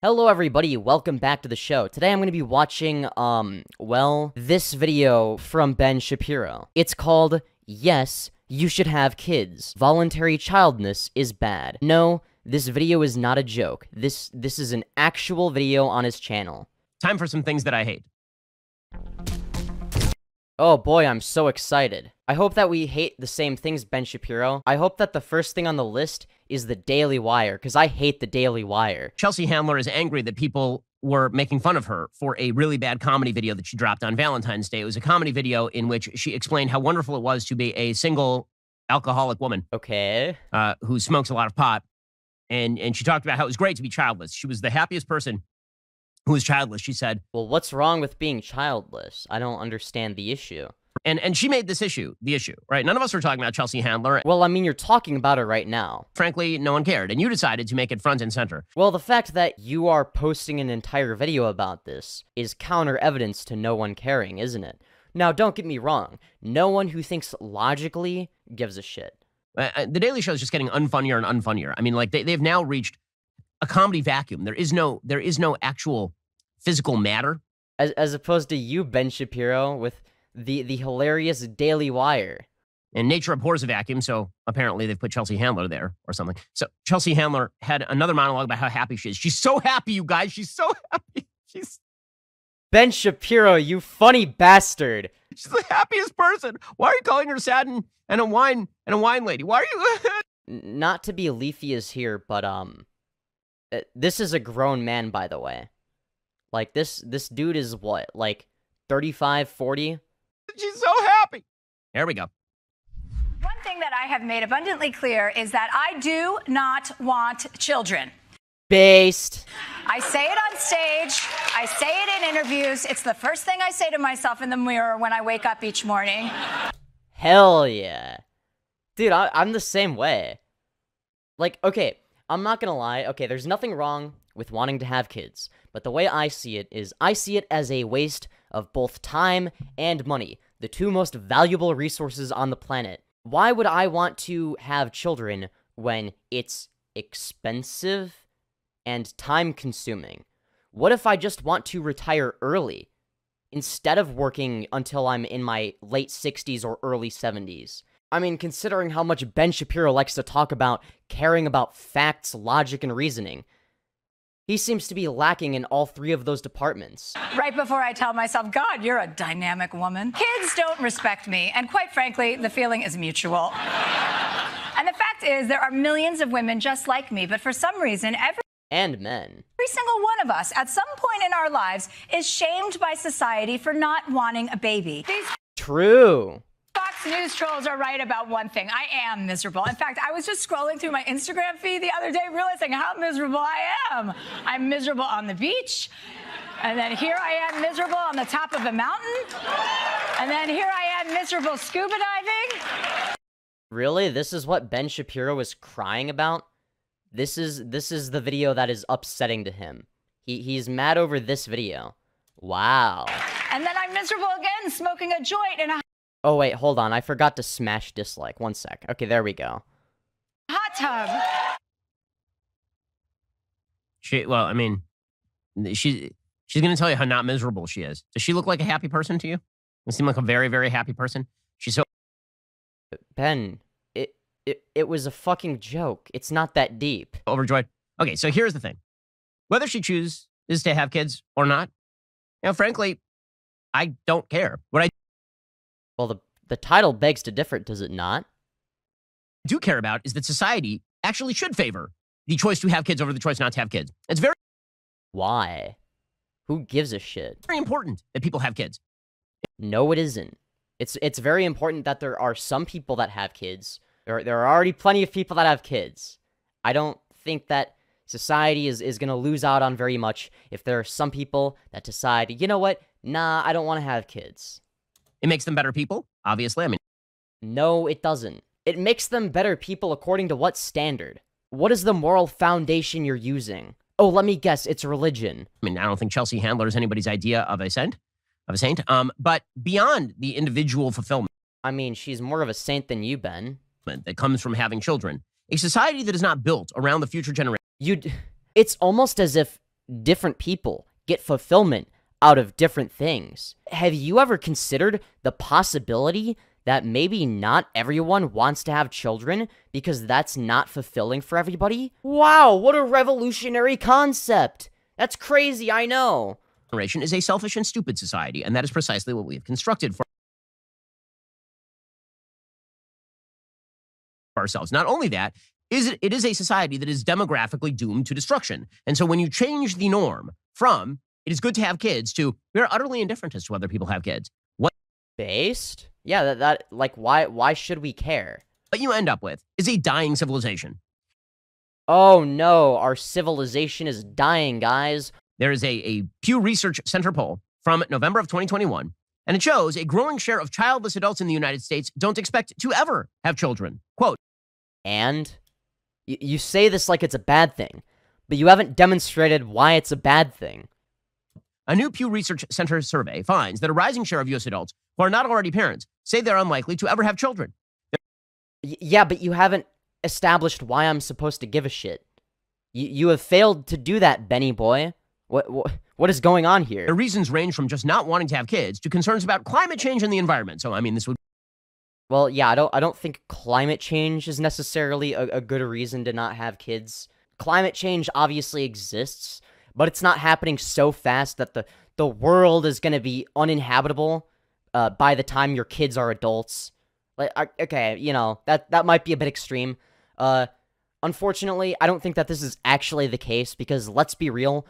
Hello everybody, welcome back to the show. Today I'm going to be watching, this video from Ben Shapiro. It's called, Yes, You Should Have Kids. Voluntary Childlessness Is Bad. No, this video is not a joke. This is an actual video on his channel. Time for some things that I hate. Oh boy, I'm so excited. I hope that we hate the same things, Ben Shapiro. I hope that the first thing on the list is the Daily Wire, because I hate the Daily Wire. Chelsea Handler is angry that people were making fun of her for a really bad comedy video that she dropped on Valentine's Day. It was a comedy video in which she explained how wonderful it was to be a single alcoholic woman. Okay. Who smokes a lot of pot. And she talked about how it was great to be childless. She was the happiest person who was childless, she said. Well, what's wrong with being childless? I don't understand the issue. And she made this issue the issue, right? None of us were talking about Chelsea Handler. Well, I mean, you're talking about it right now. Frankly, no one cared. And you decided to make it front and center. Well, the fact that you are posting an entire video about this is counter evidence to no one caring, isn't it? Now, don't get me wrong. No one who thinks logically gives a shit. The Daily Show is just getting unfunnier and unfunnier. I mean, like, they've now reached a comedy vacuum. There is no actual physical matter. As opposed to you, Ben Shapiro, with the hilarious Daily Wire. And nature abhors a vacuum, so apparently they've put Chelsea Handler there or something. So Chelsea Handler had another monologue about how happy she is. She's so happy, you guys. She's so happy. Ben Shapiro, you funny bastard. She's the happiest person. Why are you calling her sad and a wine lady? Why are you? Not to be leafy as here, but this is a grown man, by the way. Like, this dude is what, like 35, 40? She's so happy. There we go. One thing that I have made abundantly clear is that I do not want children. Based. I say it on stage. I say it in interviews. It's the first thing I say to myself in the mirror when I wake up each morning. Hell yeah. Dude, I'm the same way. Like, okay, I'm not gonna lie. Okay, there's nothing wrong with wanting to have kids. But the way I see it is, I see it as a waste of both time and money, the two most valuable resources on the planet. Why would I want to have children when it's expensive and time-consuming? What if I just want to retire early, instead of working until I'm in my late 60s or early 70s? I mean, considering how much Ben Shapiro likes to talk about caring about facts, logic, and reasoning, he seems to be lacking in all three of those departments. Right before I tell myself, God, you're a dynamic woman. Kids don't respect me, and quite frankly, the feeling is mutual. And the fact is, there are millions of women just like me, but for some reason, every men. Every single one of us, at some point in our lives, is shamed by society for not wanting a baby. These True. Fox News trolls are right about one thing. I am miserable. In fact, I was just scrolling through my Instagram feed the other day, realizing how miserable I am. I'm miserable on the beach. And then here I am miserable on the top of a mountain. And then here I am miserable scuba diving. Really? This is what Ben Shapiro is crying about? This is the video that is upsetting to him. He's mad over this video. Wow. And then I'm miserable again, smoking a joint in a Oh, wait, hold on. I forgot to smash dislike. One sec. Okay, there we go. hot tub. Well, I mean, she's going to tell you how not miserable she is. Does she look like a happy person to you? Does she seem like a very, very happy person? She's so... Ben, it was a fucking joke. It's not that deep. Overjoyed. Okay, so here's the thing. Whether she chooses to have kids or not, you know, frankly, I don't care. Well, the title begs to differ, does it not? I do care about is that society actually should favor the choice to have kids over the choice not to have kids. It's very... Why? Who gives a shit? Very important that people have kids. No, it isn't. It's very important that there are some people that have kids. There are already plenty of people that have kids. I don't think that society is going to lose out on very much if there are some people that decide, you know what? Nah, I don't want to have kids. It makes them better people, obviously. I mean, no, it doesn't. It makes them better people according to what standard? What is the moral foundation you're using? Oh, let me guess, it's religion. I mean, I don't think Chelsea Handler is anybody's idea of a saint. But beyond the individual fulfillment, I mean, she's more of a saint than you, Ben. That comes from having children. A society that is not built around the future generation. It's almost as if different people get fulfillment out of different things. Have you ever considered the possibility that maybe not everyone wants to have children because that's not fulfilling for everybody? Wow, what a revolutionary concept! That's crazy, I know. Generation is a selfish and stupid society, and that is precisely what we have constructed for ourselves. Not only that, it is a society that is demographically doomed to destruction. And so when you change the norm from it is good to have kids to we're utterly indifferent as to whether people have kids, what based? Yeah, that like why should we care? What you end up with is a dying civilization. Oh no, our civilization is dying, guys. There is a Pew Research Center poll from November of 2021, and it shows a growing share of childless adults in the United States don't expect to ever have children. Quote, and you say this like it's a bad thing, but you haven't demonstrated why it's a bad thing. A new Pew Research Center survey finds that a rising share of U.S. adults who are not already parents say they're unlikely to ever have children. Yeah, but you haven't established why I'm supposed to give a shit. You have failed to do that, Benny boy. What is going on here? The reasons range from just not wanting to have kids to concerns about climate change and the environment. So, I mean, this would... Well, yeah, I don't think climate change is necessarily a good reason to not have kids. Climate change obviously exists, but it's not happening so fast that the world is going to be uninhabitable by the time your kids are adults. Like, okay, you know, that might be a bit extreme. Unfortunately, I don't think that this is actually the case because, let's be real,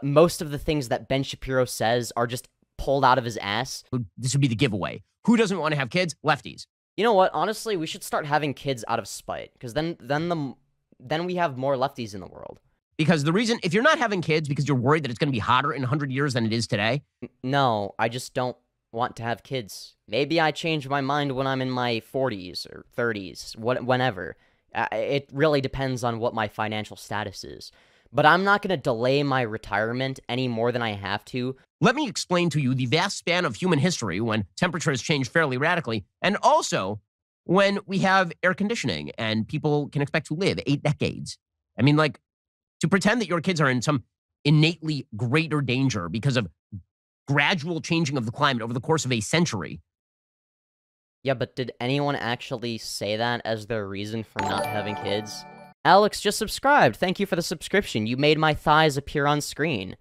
most of the things that Ben Shapiro says are just pulled out of his ass. This would be the giveaway. Who doesn't want to have kids? Lefties. You know what? Honestly, we should start having kids out of spite, because then we have more lefties in the world. Because the reason, if you're not having kids because you're worried that it's going to be hotter in 100 years than it is today. No, I just don't want to have kids. Maybe I change my mind when I'm in my 40s or 30s, whenever. It really depends on what my financial status is. But I'm not going to delay my retirement any more than I have to. Let me explain to you the vast span of human history when temperatures change fairly radically, and also when we have air conditioning and people can expect to live 8 decades. I mean, like, to pretend that your kids are in some innately greater danger because of gradual changing of the climate over the course of a century. Yeah, but did anyone actually say that as their reason for not having kids? Alex just subscribed. Thank you for the subscription. You made my thighs appear on screen.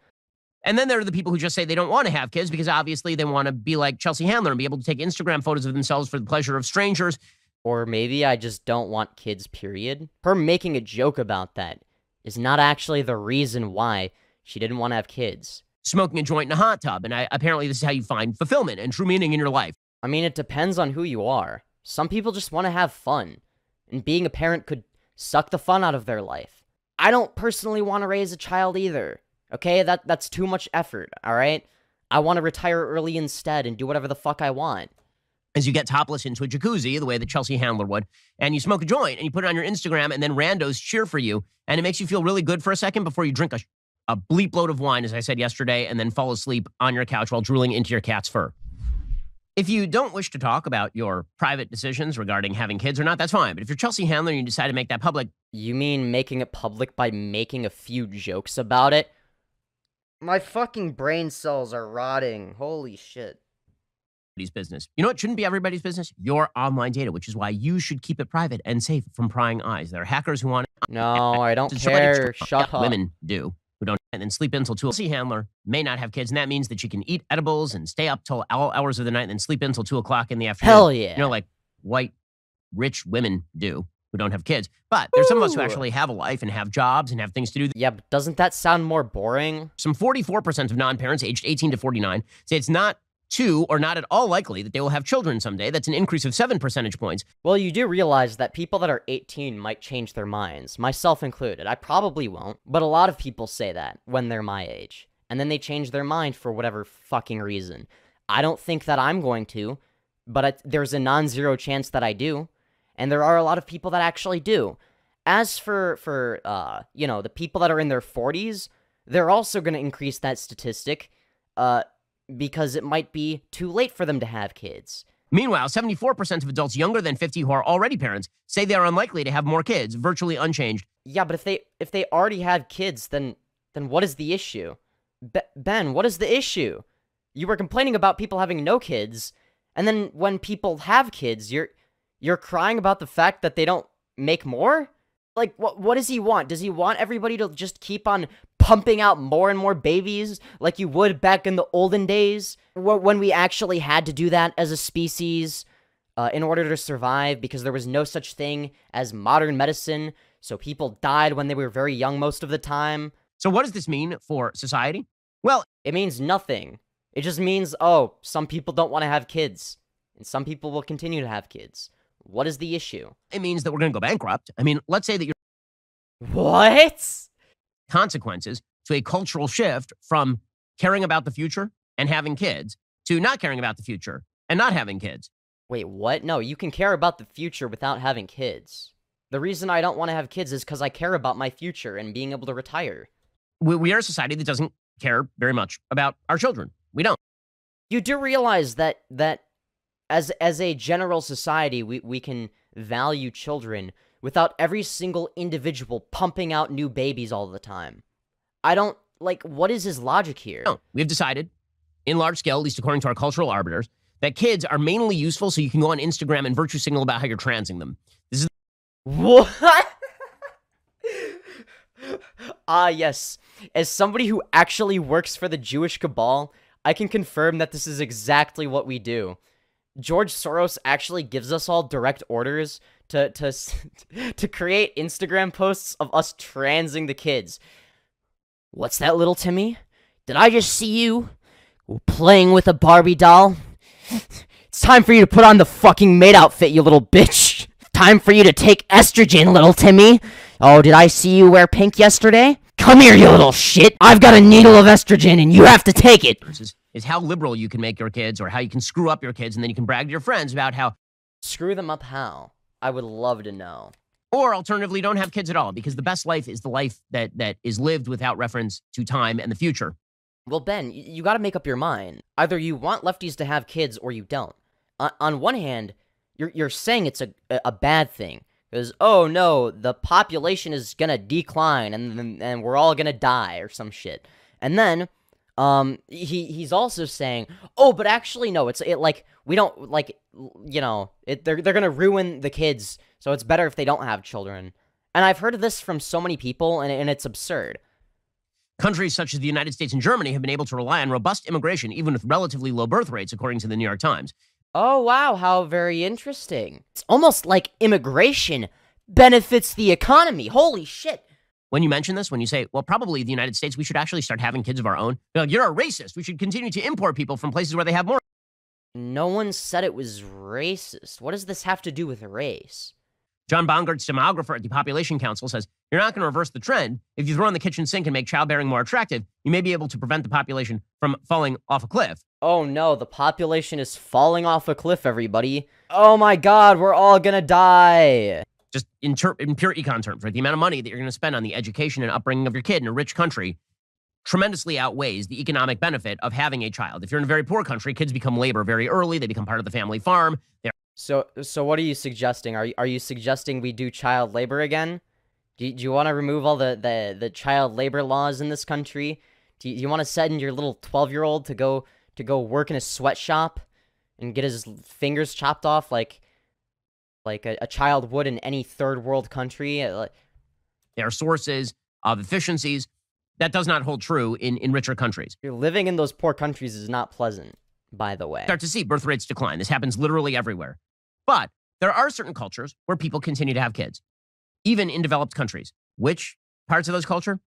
And then there are the people who just say they don't want to have kids because obviously they want to be like Chelsea Handler and be able to take Instagram photos of themselves for the pleasure of strangers. Or maybe I just don't want kids, period. Her making a joke about that is not actually the reason why she didn't want to have kids. Smoking a joint in a hot tub, and apparently this is how you find fulfillment and true meaning in your life. I mean, it depends on who you are. Some people just want to have fun, and being a parent could suck the fun out of their life. I don't personally want to raise a child either, okay? That's too much effort, all right? I want to retire early instead and do whatever the fuck I want. As you get topless into a jacuzzi, the way that Chelsea Handler would, and you smoke a joint, and you put it on your Instagram, and then randos cheer for you, and it makes you feel really good for a second before you drink a bleep load of wine, as I said yesterday, and then fall asleep on your couch while drooling into your cat's fur. If you don't wish to talk about your private decisions regarding having kids or not, that's fine. But if you're Chelsea Handler and you decide to make that public... You mean making it public by making a few jokes about it? My fucking brain cells are rotting. Holy shit. Business. You know what shouldn't be everybody's business? Your online data, which is why you should keep it private and safe from prying eyes. There are hackers who want it. No, I don't care. Shut up. Women do. Who don't, and then sleep until 2. Chelsea Handler may not have kids, and that means that she can eat edibles and stay up till all hours of the night and then sleep until 2 o'clock in the afternoon. Hell yeah. You know, like white, rich women do who don't have kids. But there's some of us who actually have a life and have jobs and have things to do. Yeah, but doesn't that sound more boring? Some 44% of non-parents aged 18 to 49 say it's not too or not at all likely that they will have children someday. That's an increase of 7 percentage points. Well, you do realize that people that are 18 might change their minds, myself included. I probably won't, but a lot of people say that when they're my age, and then they change their mind for whatever fucking reason. I don't think that I'm going to, but there's a non-zero chance that I do, and there are a lot of people that actually do. As for you know, the people that are in their 40s, they're also going to increase that statistic, because it might be too late for them to have kids. Meanwhile, 74% of adults younger than 50 who are already parents say they are unlikely to have more kids, virtually unchanged. Yeah, but if they already have kids, then Then what is the issue? Ben, what is the issue? You were complaining about people having no kids, and then when people have kids, you're crying about the fact that they don't make more? Like, what does he want? Does he want everybody to just keep on pumping out more and more babies like you would back in the olden days when we actually had to do that as a species in order to survive because there was no such thing as modern medicine, so people died when they were very young most of the time? So what does this mean for society? Well, it means nothing. It just means, oh, some people don't want to have kids, and some people will continue to have kids. What is the issue? It means that we're going to go bankrupt. I mean, let's say that you're... What? Consequences to a cultural shift from caring about the future and having kids to not caring about the future and not having kids. Wait, what? No, you can care about the future without having kids. The reason I don't want to have kids is because I care about my future and being able to retire. We are a society that doesn't care very much about our children. We don't. You do realize that as a general society, we can value children without every single individual pumping out new babies all the time. I don't, like, what is his logic here? No, we've decided, in large scale, at least according to our cultural arbiters, that kids are mainly useful so you can go on Instagram and virtue signal about how you're transing them. This is... What? Yes. As somebody who actually works for the Jewish cabal, I can confirm that this is exactly what we do. George Soros actually gives us all direct orders to create Instagram posts of us transing the kids. What's that, little Timmy? Did I just see you playing with a Barbie doll? It's time for you to put on the fucking maid outfit, you little bitch. Time for you to take estrogen, little Timmy. Oh, did I see you wear pink yesterday? Come here, you little shit. I've got a needle of estrogen, and you have to take it. Is how liberal you can make your kids or how you can screw up your kids, and then you can brag to your friends about how... Screw them up how? I would love to know. Or alternatively, don't have kids at all, because the best life is the life that is lived without reference to time and the future. Well, Ben, you gotta make up your mind. Either you want lefties to have kids or you don't. On one hand, you're saying it's a bad thing. Because, oh no, the population is gonna decline and we're all gonna die or some shit. And then, he's also saying, oh, but actually, no, like, we don't, like, you know, they're gonna ruin the kids, so it's better if they don't have children. And I've heard of this from so many people, and it's absurd. Countries such as the United States and Germany have been able to rely on robust immigration, even with relatively low birth rates, according to the New York Times. Oh, wow, how very interesting. It's almost like immigration benefits the economy. Holy shit. When you mention this, when you say, well, probably the United States, we should actually start having kids of our own. You're a racist. We should continue to import people from places where they have more. No one said it was racist. What does this have to do with race? John Bongart's demographer at the Population Council says, you're not going to reverse the trend. If you throw in the kitchen sink and make childbearing more attractive, you may be able to prevent the population from falling off a cliff. Oh no, the population is falling off a cliff, everybody. Oh my god, we're all gonna die. Just in pure econ terms, right? The amount of money that you're going to spend on the education and upbringing of your kid in a rich country tremendously outweighs the economic benefit of having a child. If you're in a very poor country, kids become labor very early. They become part of the family farm. So what are you suggesting? Are you suggesting we do child labor again? Do you want to remove all the child labor laws in this country? Do you want to send your little 12-year-old to go work in a sweatshop and get his fingers chopped off like a child would in any third world country? There are sources of efficiencies. That does not hold true in richer countries. You're living in those poor countries is not pleasant, by the way. Start to see birth rates decline. This happens literally everywhere. But there are certain cultures where people continue to have kids, even in developed countries. Which parts of those culture?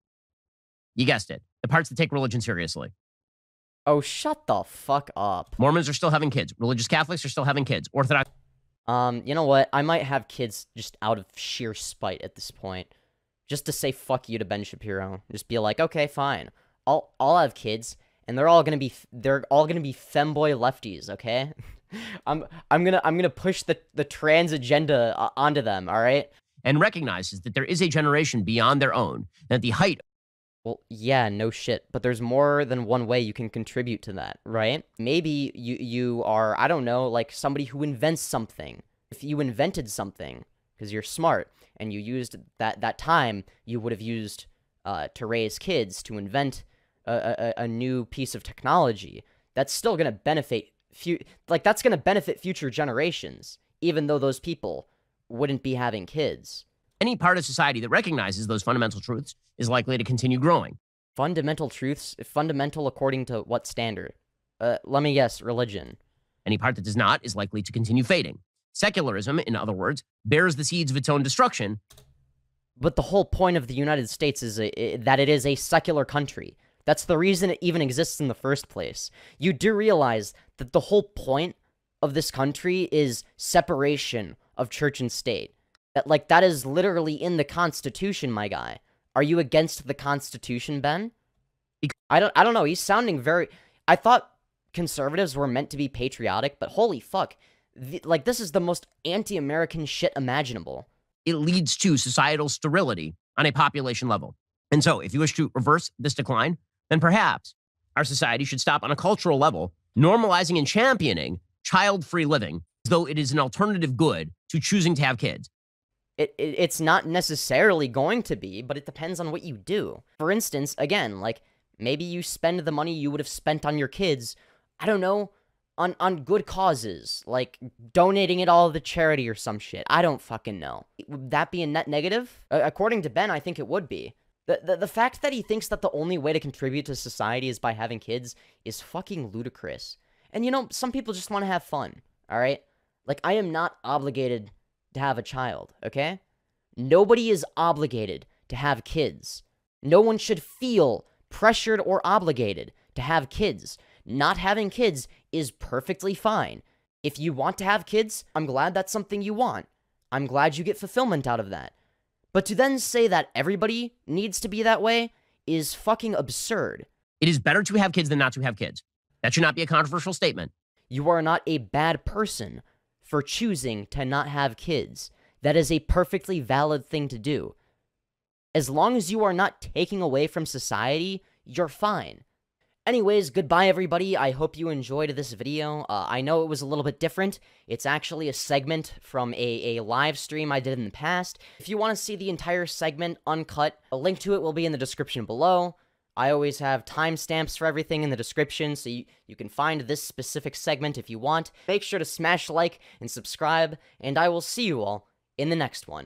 You guessed it. The parts that take religion seriously. Oh, shut the fuck up. Mormons are still having kids. Religious Catholics are still having kids. Orthodox... You know what? I might have kids just out of sheer spite at this point. Just to say fuck you to Ben Shapiro. Just be like, okay, fine. I'll have kids, and they're all gonna be femboy lefties, okay? I'm gonna push the trans agenda onto them, all right? And recognizes that there is a generation beyond their own, and at the height... Well, yeah, no shit, but there's more than one way you can contribute to that, right? Maybe you are, I don't know, like somebody who invents something. If you invented something, because you're smart, and you used that time, you would have used to raise kids, to invent a new piece of technology, that's still going to benefit that's going to benefit future generations, even though those people wouldn't be having kids. Any part of society that recognizes those fundamental truths is likely to continue growing. Fundamental truths? Fundamental according to what standard? Let me guess, religion. Any part that does not is likely to continue fading. Secularism, in other words, bears the seeds of its own destruction. But the whole point of the United States is that it is a secular country. That's the reason it even exists in the first place. You do realize that the whole point of this country is separation of church and state. That is literally in the Constitution, my guy. Are you against the Constitution, Ben? I don't know. He's sounding very... I thought conservatives were meant to be patriotic, but holy fuck. This is the most anti-American shit imaginable. It leads to societal sterility on a population level. And so, if you wish to reverse this decline, then perhaps our society should stop on a cultural level, normalizing and championing child-free living as though it is an alternative good to choosing to have kids. It's not necessarily going to be, but it depends on what you do. For instance, again, maybe you spend the money you would have spent on your kids, I don't know, on good causes, like donating it all to charity or some shit. I don't fucking know. Would that be a net negative? According to Ben, I think it would be. The fact that he thinks that the only way to contribute to society is by having kids is fucking ludicrous. And you know, some people just want to have fun, alright? I am not obligated to have a child, okay? Nobody is obligated to have kids. No one should feel pressured or obligated to have kids. Not having kids is perfectly fine. If you want to have kids, I'm glad that's something you want. I'm glad you get fulfillment out of that. But to then say that everybody needs to be that way is fucking absurd. It is better to have kids than not to have kids. That should not be a controversial statement. You are not a bad person for choosing to not have kids. That is a perfectly valid thing to do. As long as you are not taking away from society, you're fine. Anyways, goodbye everybody. I hope you enjoyed this video. I know it was a little bit different. It's actually a segment from a live stream I did in the past. If you want to see the entire segment uncut, a link to it will be in the description below. I always have timestamps for everything in the description, so you can find this specific segment if you want. Make sure to smash like and subscribe, and I will see you all in the next one.